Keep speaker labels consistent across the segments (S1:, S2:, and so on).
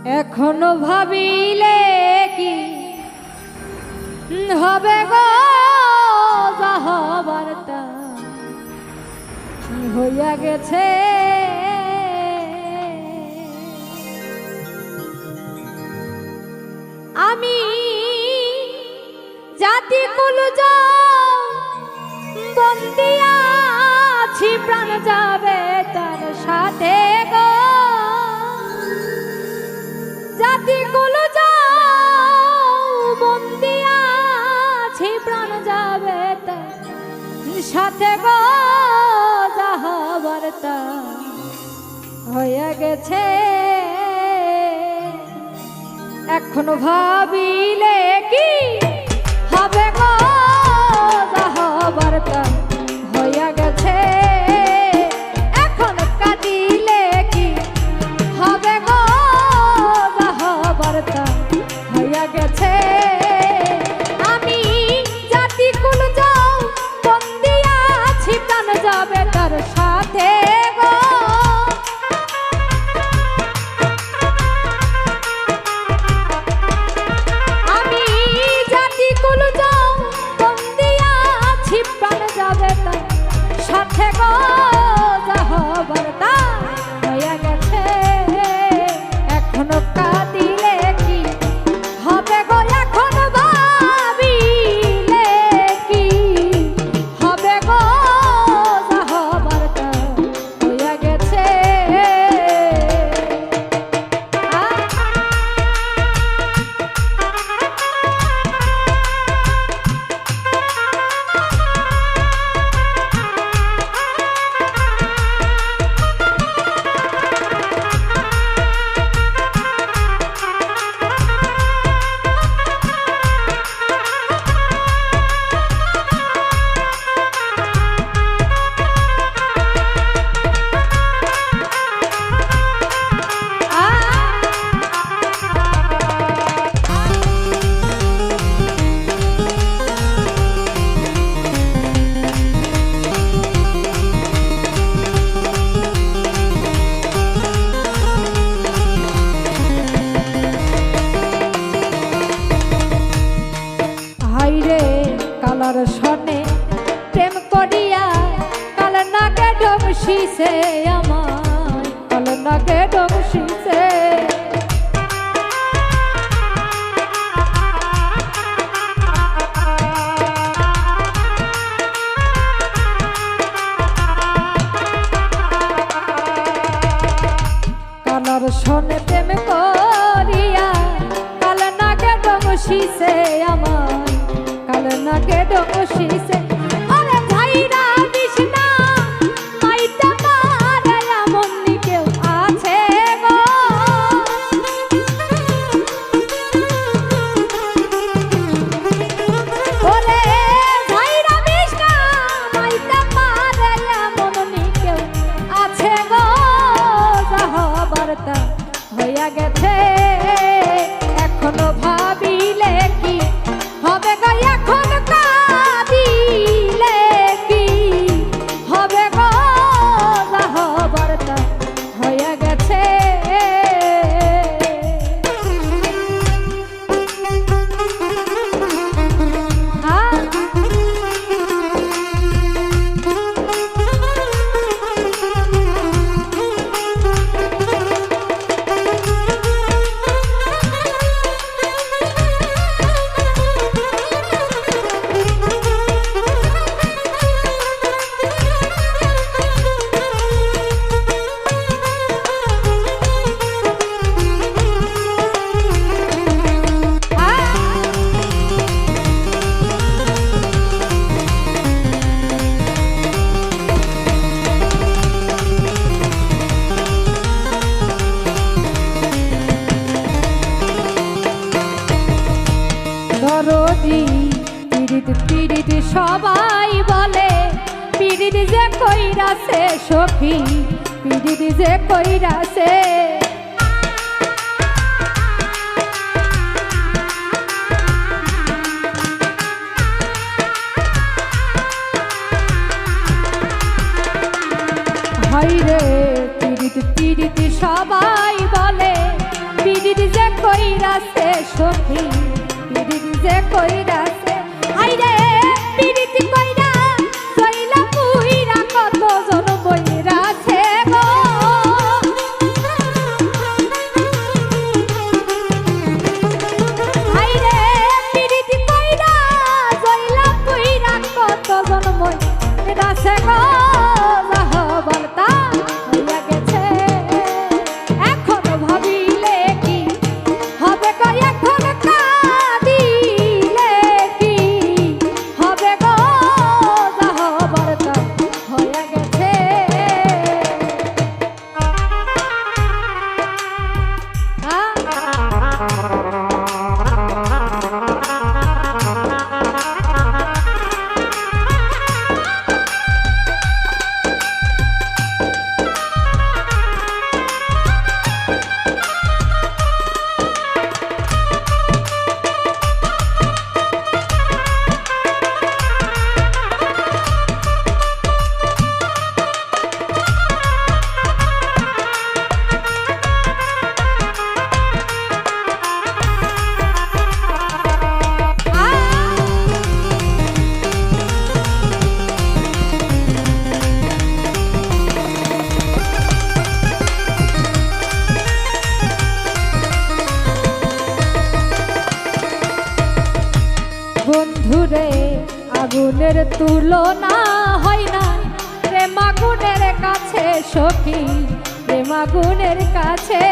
S1: এখনো ভাবিলে কি হবে গো, যা হবার তা হইয়া গেছে। আমি জাতি কুলজ বন্দিয়া আছি, প্রাণ যাবে তার সাথে গো। জাতি কুলজ বন্দিয়া আছি, প্রাণ যাবে তার সাথে গো, যা হবার তা হয়ে গেছে। এখনো ভাবিলে কি হবে গো, যা হবার তা হইয়া গেছে। এখন কাঁদিলে কি হবে গো, যা হবার তা হইয়া গেছে। আমি জাতি কুলজ বন্দিয়া আছি, প্রাণ যাবে তার সাথে গো। সাথে গো, যা হবার তা হইয়া গেছে। এখনো কাঁদিলে কি হবে গো, এখনো ভাবিলে কি হবে গো, যা হবার তা হইয়া গেছে। কালার সনে প্রেম করিয়া কাল নাগে ডমশিছে, আমার কাল নাগে ডমশিছে। কালার সনে প্রেম করিয়া কাল নাগে ডমশিছে, আমার কাল নাগে ডমশিছে। আরে ভাইরা বিষ্ণা মাইটা মারে, এমন কেউ আছে গো। ওরে ভাইরা বিষ্ণা মাইটা মারে, এমন কেউ আছে গো, যা হবার তা হইয়া গেছে। এখনো ভাবিলে কি হবে গো, এখন কাঁদিলে কি হবে গো, যা হবার তা হইয়া গেছে। দরদি পীড়িত পীড়িত সবাই বলে, পীড়িত যে কইরাছে সখী, পীড়িত যে কইরাছে। হাইরে পীড়িত পীড়িত সবাই বলে, পীড়িত সখী পিরিত যে কইরাছে হাইরে পিরিত কইরা জইলা পুইরা কত জন বইরাছে গো হাইরে পিরিত কইরা জইলা পুইরা কত জন বইরাছে গো বাহবলতা হইয়া গেছে এখন ভাবিলে কি হবে গো এখন কাঁদিলে কি হবে গো বাহবলতা হইয়া গেছে বন্ধুরে আগুনের তুলনা হয় না প্রেম আগুনের কাছে সখী প্রেম আগুনের কাছে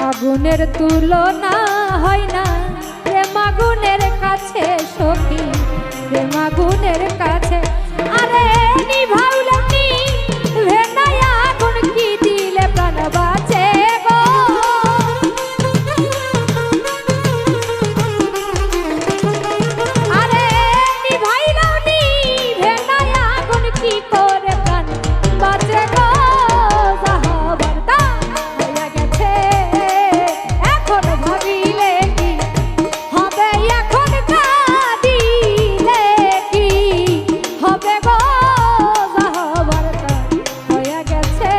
S1: আগুনের তুলনা হয় না প্রেম আগুনের কাছে সখী প্রেম আগুনের কাছে আরে নিভাউলে নি ভেনাই আগুন কি দিলে প্রাণ বাঁচে গো আরে নিভাইলে নি ভেনাই আগুন কি করে প্রাণ বাঁচে গো জাহাবরদা হইয়া গেছে এখন ভাবিলে কি হবে এখন কাঁদিলে কি হবে গো জাহাবরদা হইয়া গেছে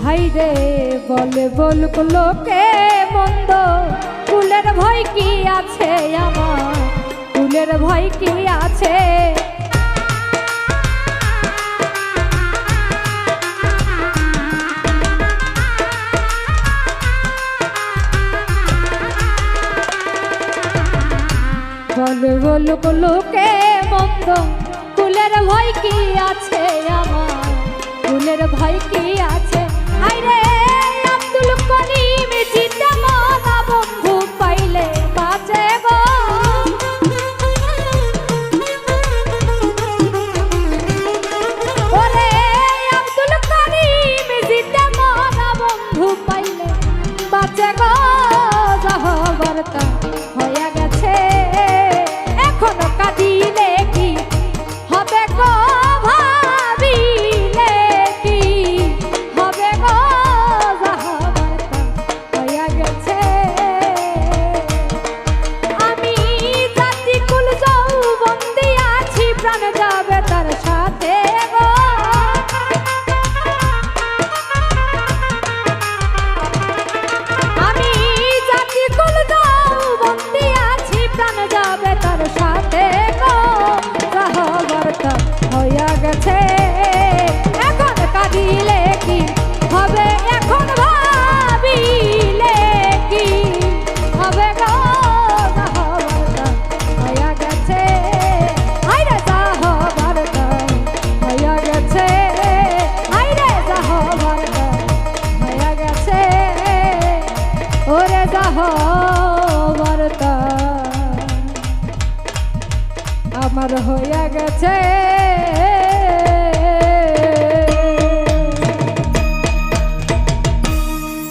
S1: হাইরে বলে বলুক লোকে মন্দ ফুলের ভয় কি আছে আমার ফুলের ভয় কি আছে বলে বলুক লোকে মন্দ ফুলের ভয় কি আছে আমার ফুলের ভয় কি আছে হাইরে আব্দুল করিম জিতে মনা বন্ধু পাইলে বাঁচে গো ওরে আব্দুল করিম জিতে মনা বন্ধু পাইলে বাঁচে গো জাহাবরদা হইয়া গেছে এখন কাঁদিলে কি হবে গো ভাবিলে কি হবে গো হবার তা আমার হইয়া গেছে